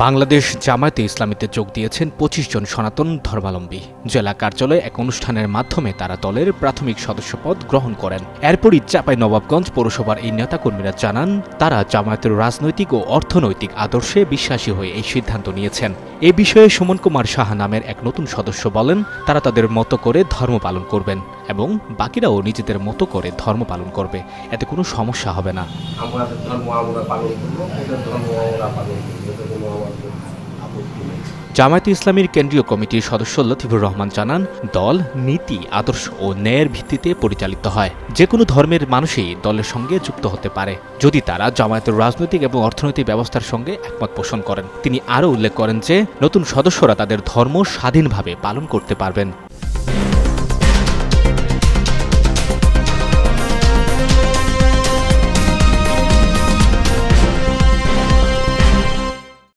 বাংলাদেশ জামায়াতে ইসলামীতে যোগ দিয়েছেন ২৫ জন সনাতন ধর্মাবলম্বী। জেলা কার্যালয়ে এক অনুষ্ঠানের মাধ্যমে তারা দলের প্রাথমিক সদস্যপদ গ্রহণ করেন। এরপরই চাঁপাইনবাবগঞ্জ পৌরসভার এই নেতাকর্মীরা জানান, তারা জামায়াতের রাজনৈতিক ও অর্থনৈতিক আদর্শে বিশ্বাসী হয়ে এই সিদ্ধান্ত নিয়েছেন। এ বিষয়ে সুমন কুমার সাহা নামের এক নতুন সদস্য বলেন, তারা তাদের মতো করে ধর্ম পালন করবেন এবং বাকিরাও নিজেদের মতো করে ধর্ম পালন করবে, এতে কোনো সমস্যা হবে না। আমাদের ধর্ম আমরা পালন করবো, ওদের ধর্ম আমরা পালন করবো, জামায়াতে ইসলামীর কেন্দ্রীয় কমিটির সদস্য লতিফুর রহমান জানান, দল নীতি, আদর্শ ও ন্যায়ের ভিত্তিতে পরিচালিত হয়। যে কোনো ধর্মের মানুষই দলের সঙ্গে যুক্ত হতে পারে, যদি তারা জামায়াতের রাজনৈতিক এবং অর্থনৈতিক ব্যবস্থার সঙ্গে একমত পোষণ করেন। তিনি আরও উল্লেখ করেন যে নতুন সদস্যরা তাদের ধর্ম স্বাধীনভাবে পালন করতে পারবেন।